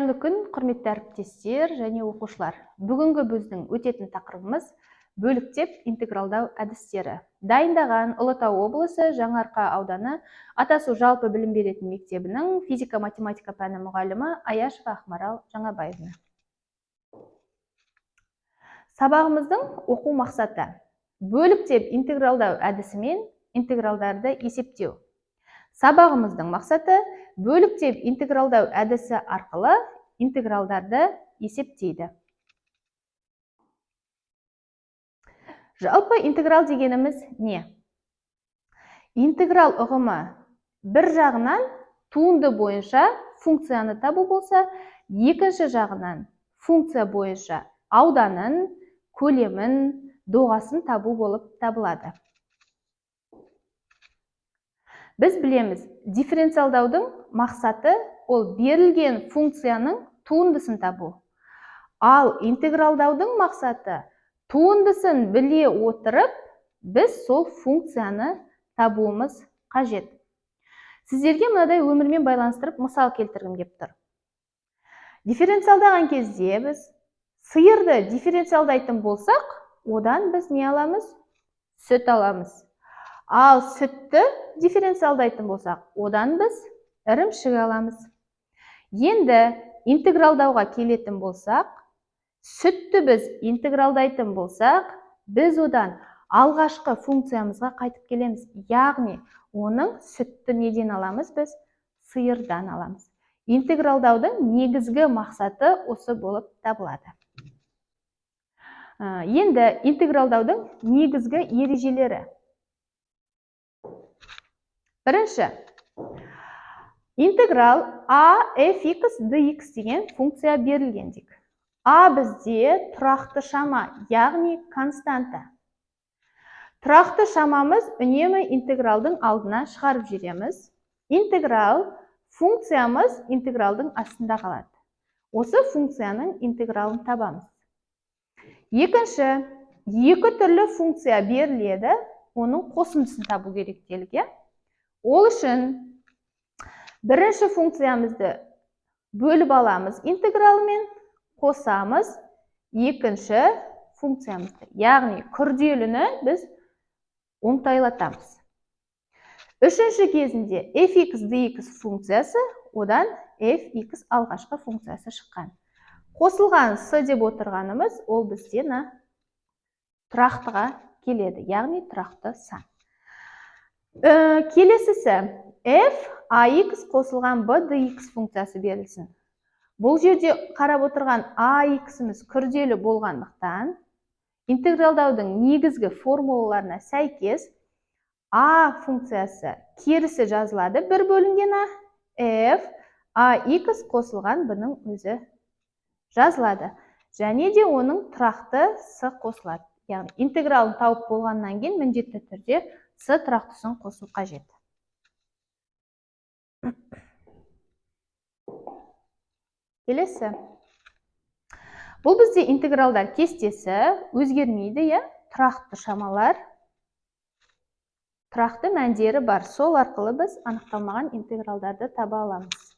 Қайырлы күн, құрметті әріптестер және оқушылар. Бүгінгі біздің өтетін тақырыбымыз бөліктеп интегралдау әдістері. Дайындаған Ұлытау облысы Жаңарқа ауданы Атасу жалпы білім беретін мектебінің физика-математика пәні мұғалімі Аяшева Ақмарал Жаңабаевна. Сабағымыздың оқу мақсаты: бөліктеп интегралдау әдісімен интегралдарды есептеу. Сабағымыздың мақсаты бөліктеп интегралдау әдісі арқылы интегралдарды есептейді. Жалпы интеграл дегеніміз не? Интеграл ұғымы бір жағынан туынды бойынша функцияны табу болса, екінші жағынан функция бойынша ауданын, көлемін, доғасын табу болып табылады. Біз білеміз, дифференциалдаудың мақсаты ол берілген функцияның туындысын табу. Ал интегралдаудың мақсаты туындысын біле отырып, біз сол функцияны табуымыз қажет. Сіздерге мынадай өмірмен байланыстырып мысал келтіргім келіп тұр. Дифференциалдаған кезде біз сиырды дифференциалдайтын болсақ, одан біз не аламыз? Сүт аламыз. Ал сүтті дифференциалдайтын болсақ, одан біз ірімшік аламыз. Енді интегралдауға келетін болсақ, сүтті біз интегралдайтын болсақ, біз одан алғашқы функциямызға қайтып келеміз. Яғни, оның сүтті неден аламыз біз? Сиырдан аламыз. Интегралдаудың негізгі мақсаты осы болып табылады. Енді интегралдаудың негізгі ережелері. Бірінші, интеграл a fx dx деген функция берілген дейік. А бізде тұрақты шама, яғни константа. Тұрақты шамамыз үнемі интегралдың алдына шығарып жібереміз. Интеграл функциямыз интегралдың астында қалады. Осы функцияның интегралын табамыз. Екінші, екі түрлі функция беріледі, оның қосындысын табу керек делік. Ол үшін бірінші функциямызды бөліп аламыз интегралымен, қосамыз екінші функциямызды. Яғни күрделіні біз оңтайлатамыз. Үшінші кезінде fx dx функциясы, одан fx алғашқы функциясы шыққан. Қосылған с деп отырғанымыз, ол бізден тұрақтыға келеді, яғни тұрақты сан. Келесісі f ax қосылған b dx функциясы берілсін. Бұл жерде қарап отырған ax-іміз күрделі болғандықтан, интегралдаудың негізгі формулаларына сәйкес a функциясы керісі жазылады, бір бөлінген a, f ax қосылған b-ның өзі жазылады. Және де оның тұрақты с қосылады. Яғни интегралын тауып болғаннан кейін міндетті түрде с тұрақтысын қосу қажет. Келесі. Бұл бізде интегралдар кестесі өзгермейді, тұрақты шамалар, тұрақты мәндері бар. Сол арқылы біз анықталмаған интегралдарды таба аламыз.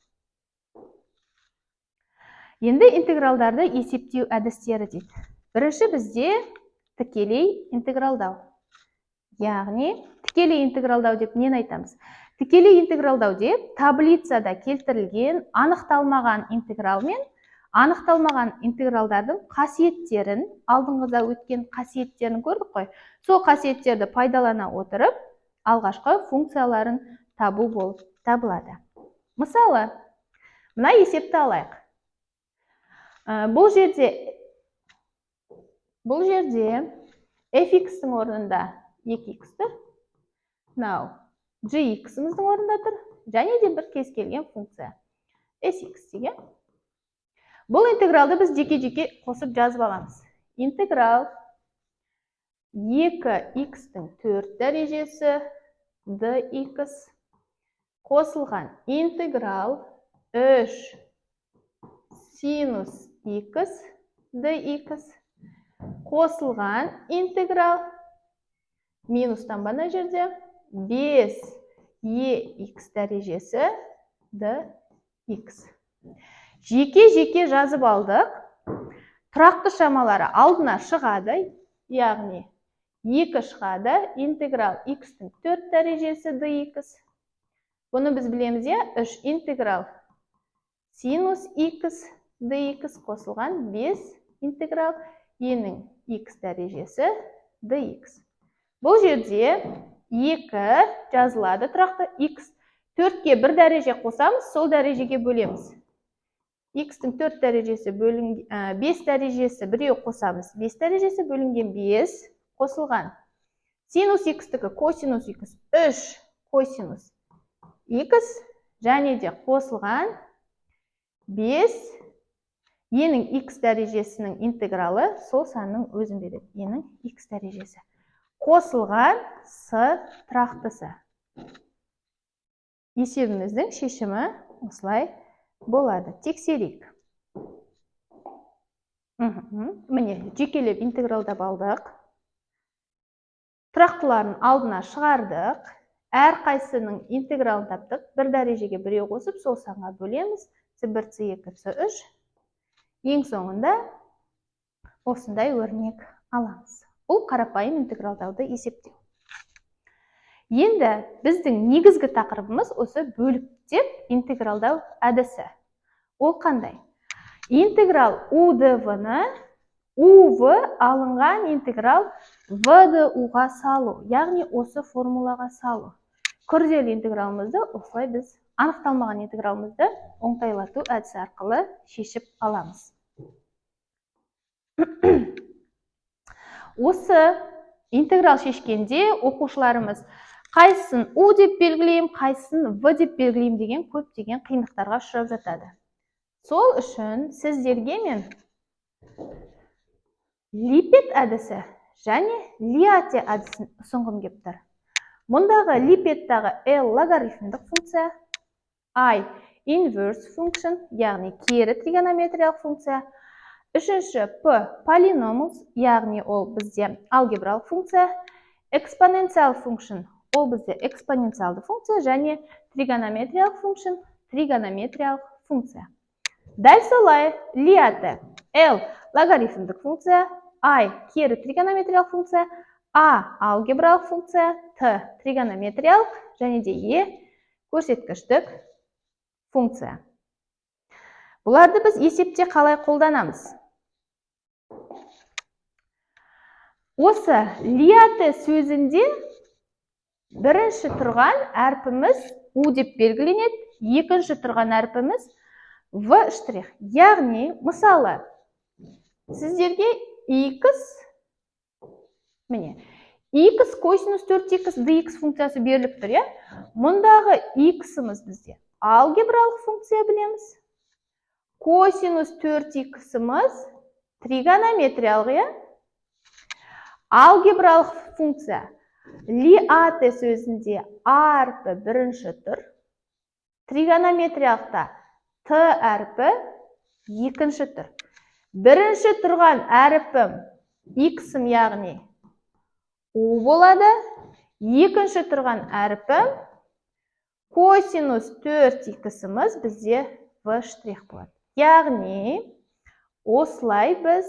Енді интегралдарды есептеу әдістері дейді. Бірінші бізде тікелей интегралдау. Яғни, тікелей интегралдау деп нені айтамыз? Тікелей интегралдау деп таблицада келтірілген анықталмаған интеграл мен анықталмаған интегралдардың қасиеттерін, алдыңғыда өткен қасиеттерін көрдік қой. Сол қасиеттерді пайдалана отырып, алғашқы функцияларын табу болып табылады. Мысалы, мына есепті алайық. Бұл жерде fx-тің орнында 2x-ті, gx-іміздің орнында тұр, және де бір кез келген функция sx деген. Бұл интегралды біз жеке-жеке қосып жазып аламыз. Интеграл 2x-тің 4 дәрежесі dx қосылған интеграл 3 синус x dx қосылған интеграл минустан бана жерде 5 ex дәрежесі dx. жеке-жеке жазып алдық. Тұрақты шамалары алдына шығады, яғни 2 шығады, интеграл x-тің 4 дәрежесі dx. Бұны біз білеміз, 3 интеграл синус x dx қосылған 5 интеграл e-нің x дәрежесі dx. Бұл жерде 2 жазылады тұрақты, x 4-ке 1 дәреже қосамыз, сол дәрежеге бөлеміз. X-тің 4 дәрежесі 5 дәрежесі біреу қосамыз. 5 дәрежесі бөлінген 5 қосылған. Синус x-тікі косинус x 3 косинус x және де қосылған 5 e-нің x дәрежесінің интегралы сол санның өзін береді. E-нің x дәрежесі. Қосылған с тұрақтысы. Есебіміздің шешімі осылай болады. Тексерейік. Міне, жекелеп интегралдап алдық. Тұрақтыларын алдына шығардық. Әр қайсының интегралын таптық. 1 дәрежеге біреу қосып, сол санға бөлеміз. С1, С2, С3. Ең соңында осындай өрнек аламыз. Бұл қарапайым интегралдауды есептеу. Енді біздің негізгі тақырыбымыз осы бөліктеп интегралдау әдісі. Ол қандай? Интеграл UDV-ны UV алынған интеграл VDU-ға салу, яғни осы формулаға салу. Күрделі интегралымызды осылай біз анықталмаған интегралымызды оңтайлату әдісі арқылы шешіп аламыз. Осы интеграл шешкенде оқушыларымыз қайсысын U деп белгілейм, қайсысын V деп белгілейм деген көптеген қиындықтарға ұшырап жатады. Сол үшін сіздерге мен Липпет әдісі және Лиате әдісін ұсынғым келіп тұр. Мұндағы Липпеттағы L логарифмдік функция, I inverse function, яғни кері тригонометриялық функция, үшінші P polynomials, яғни ол бізде алгебралық функция, exponential function, ол бізде экспоненциалды функция және тригонометриялық function, тригонометриялық функция. Дәл солай Лиате L логарифмдік функция, I кері тригонометриялық функция, A алгебралық функция, T тригонометриялық және де E көрсеткіштік функция. Бұларды біз есепте қалай қолданамыз? Осы Лиате сөзінде бірінші тұрған әрпіміз U деп белгіленеді, екінші тұрған әрпіміз V штрих. Яғни, мысалы, сіздерге x, міне, x косинус 4x dx функциясы беріліп тұр, мұндағы x-іміз бізде алгебралық функция білеміз. Косинус 4x-іміз тригонометриялық, алгебралық функция. Лиате сөзінде әрпі бірінші тұр, тригонометриялықта Т әрпі екінші тұр. Бірінші тұрған әрпім x-ім, яғни U болады. Екінші тұрған әрпім косинус 4x-іміз бізде V штрих болады. Яғни, осылай біз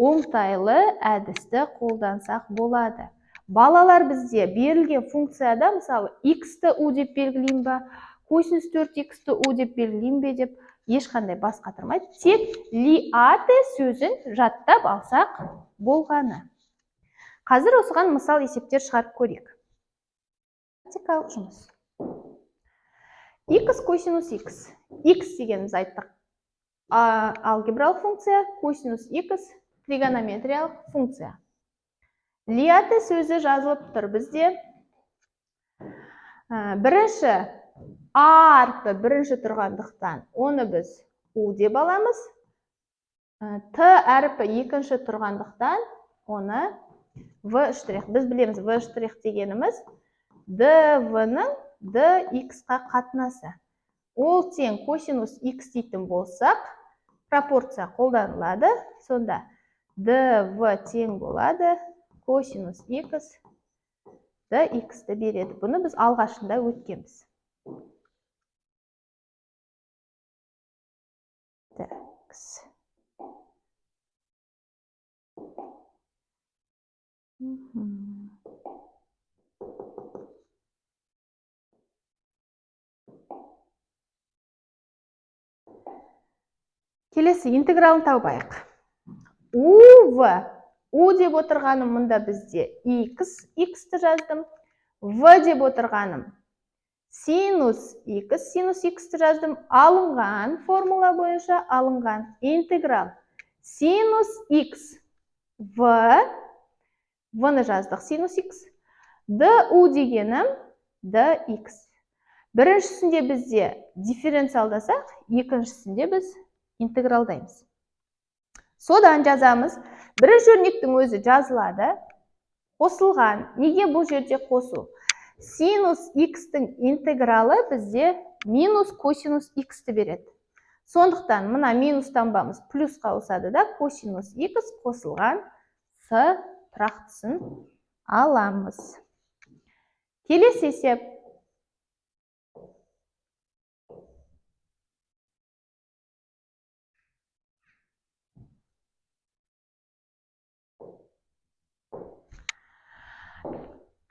оңтайлы әдісті қолдансақ болады. Балалар бізде берілген функцияда, мысалы, x-ті U деп белгілейм ба, косинус 4x-ті U деп белгілейм бе деп ешқандай бас қатырмайды. Тек Лиате сөзін жаттап алсақ болғаны. Қазір осыған мысал есептер шығарып көрейік. Практикалық жұмыс. X косинус x. X дегеніміз айттық. Алгебралық функция, косинус x тригонометриялық функция. Лиате сөзі жазылып тұр бізде. Бірінші әрпі бірінші тұрғандықтан оны біз U деп аламыз. Т әрпі екінші тұрғандықтан оны V штрих. Біз білеміз, V штрих дегеніміз dV-ның dx-қа қатынасы. Ол тең косинус x дейтін болсақ, пропорция қолданылады. Сонда dV тең болады косинус x dx-ті береді. Бұны біз алғашында өткенбіз. X. Келесі интегралын табайық. U деп отырғаным мұнда бізде X жаздым. V деп отырғаным синус X жаздым. Алынған формула бойынша алынған интеграл синус X V-ны жаздық синус X. Du дегенім dx. Біріншісінде бізде дифференциалдасақ, екіншісінде біз интегралдаймыз. Содан жазамыз. Бірінші өрнектің өзі жазылады. Қосылған. Неге бұл жерде қосу? Синус X-тің интегралы бізде минус косинус X-ті береді. Сондықтан мұна минус танбамыз плюсқа ауысады да, косинус X қосылған с тұрақтысын аламыз. Келесі есеп.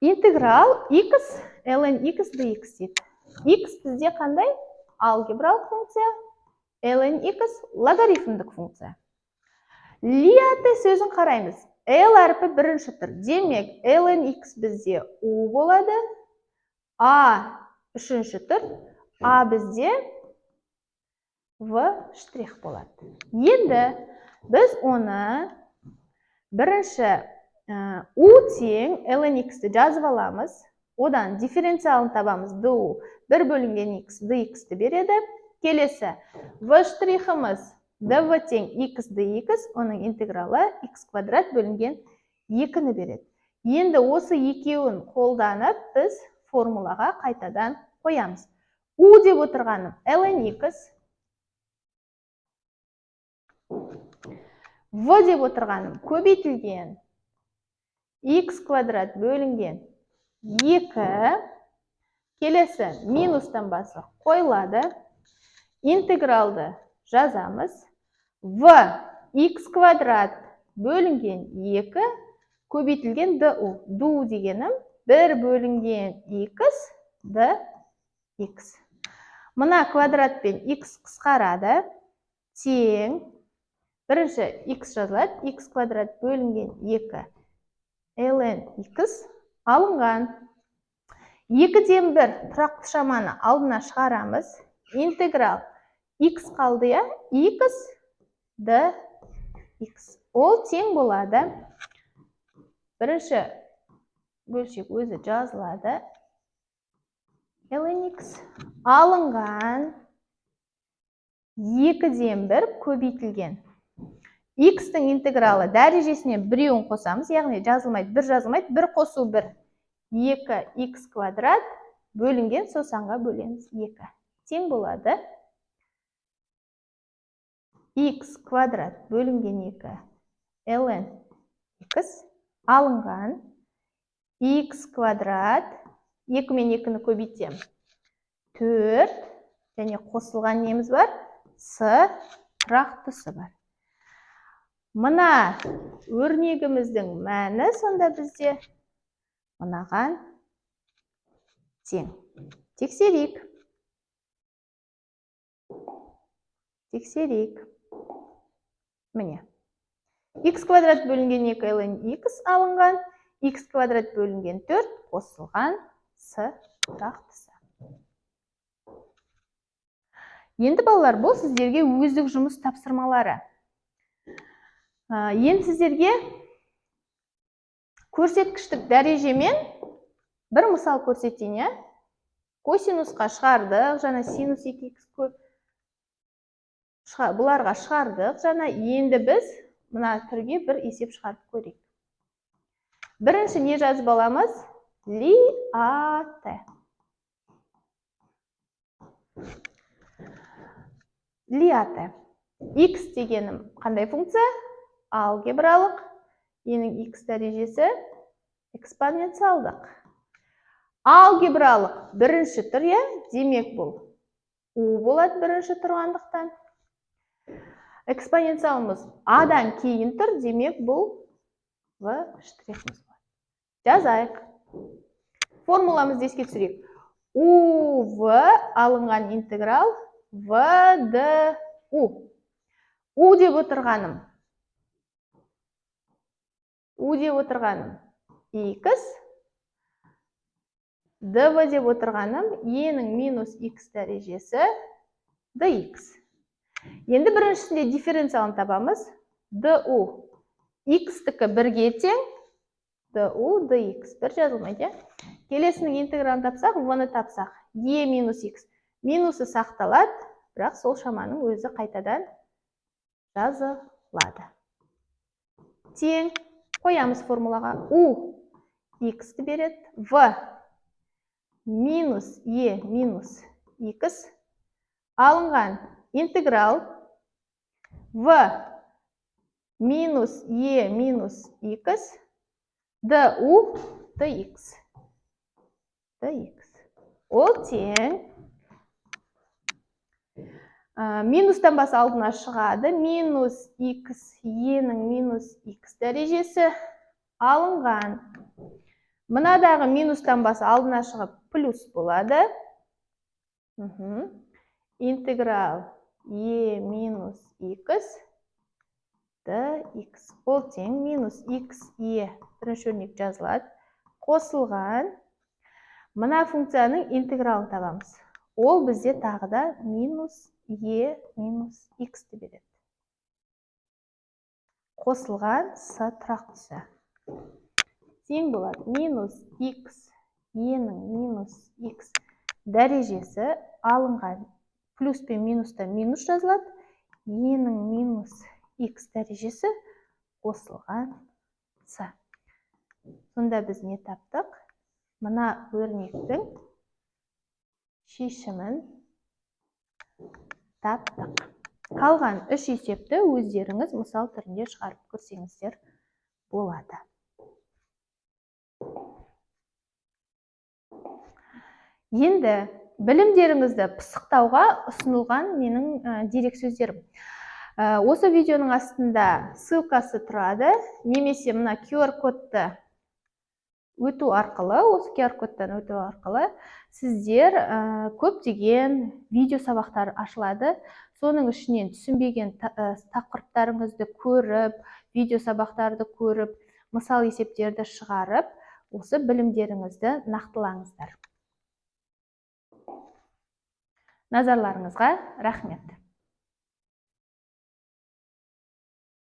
Интеграл x ln x dx дейді. X бізде қандай? Алгебралық функция, ln x логарифмдік функция. Лиаты сөзін қараймыз. L әрпі бірінші тұр. Демек, ln x бізде u болады. A үшінші тұр. A бізде v штрих болады. Енді біз оны бірінші u тең ln x-ті жазып аламыз. Одан дифференциалын табамыз. du 1 бөлінген x dx-ті береді. Келесі v штрихымыз dv тең x dx, оның интегралы x квадрат бөлінген 2-ні береді. Енді осы екеуін қолданып біз формулаға қайтадан қоямыз. u деп отырғаным ln x, v деп отырғаным көбейтілген x квадрат бөлінген 2. Келесі минустан басы қойылады. Интегралды жазамыз. V x квадрат бөлінген 2 көбейтілген du. Du дегенім 1 бөлінген x dx. Мұна квадратпен x қысқарады. Тең. Бірінші x жазылады. X квадрат бөлінген 2 ln x алынған. 2-ден 1 тұрақты шаманы алдына шығарамыз. Интеграл x қалды, x dx. Ол тең болады. Бірінші бөлшек өзі жазылады. ln x алынған. 2-ден 1 көбейтілген. X-тің интегралы дәрежесіне біреуін қосамыз, яғни жазылмайды, 1 жазылмайды, 1 қосу 1. 2x квадрат бөлінген сосанға бөлеміз 2. Тең болады. X квадрат бөлінген 2 ln x алынған. X квадрат 2 мен 2-ні көбейтем. 4 және қосылған неміз бар? С тұрақтысы бар. Мұна өрнегіміздің мәні сонда бізде мынаған тең. Тексерейік. Міне. X квадрат бөлінген 2 ln x алынған. X квадрат бөлінген 4 қосылған с тұрақтысы. Енді балалар, бұл сіздерге өздік жұмыс тапсырмалары. Енді сіздерге көрсеткіштік дәрежемен бір мысал көрсетейін. Косинусқа шығардық, жаңа синус 2x бұларға шығардық. Жаңа енді біз мына түрге бір есеп шығарып көрейік. Бірінші не жазып аламыз? Лиаты. Лиаты. X дегенім қандай функция? Алгебралық. Енің x дәрежесі экспоненциалдық. Алгебралық бірінші түр, демек бұл u болады бірінші тұрғандықтан. экспоненциалымыз адан кейін тұр, демек бұл в штрихіміз болады. Жазайық. Формуламызды еске түсірейік. УВ алынған интеграл ВДУ. У деп отырғаным X, dv деп отырғаным E'нің минус X дәрежесі dx. Енді біріншісінде дифференциалын табамыз. du X-тікі 1-ге тең, du dx. Бір жазылмайды. Келесінің интегралын тапсақ, v-ны тапсақ, E минус X. Минусы сақталады, бірақ сол шаманың өзі қайтадан жазылады. Тең. Қоямыз формулаға. U X-ті береді. V минус E минус X алынған интеграл V минус E минус X du dx. Ол тең. Минустан басы алдына шығады. Минус X, E'нің минус X дәрежесі алынған. Мынадағы минустан басы алдына шығып плюс болады. Интеграл E минус X dx. Ол тең минус X, E. Бірінші өрнек жазылады. Қосылған. Мына функцияның интегралын табамыз. Ол бізде тағы да минус E минус X ті береді. Қосылған с тұрақтысы. Тең болады. Минус X, E'нің минус X дәрежесі алынған. Плюс пен минустан минус жазылады. E'нің минус X дәрежесі қосылған с. Сонда біз не таптық? Мына өрнектің шешімін таптық. Қалған үш есепті өздеріңіз мысал түрінде шығарып көрсеңіздер болады. Енді білімдеріңізді пысықтауға ұсынылған менің дерек сөздерім. Осы видеоның астында ссылкасы тұрады, немесе мына QR кодты өту арқылы, осы QR кодтан өту арқылы сіздер көптеген видео сабақтар ашылады. Соның ішінен түсінбеген тақырыптарыңызды көріп, видео сабақтарды көріп, мысал есептерді шығарып, осы білімдеріңізді нақтылаңыздар. Назарларыңызға рахмет.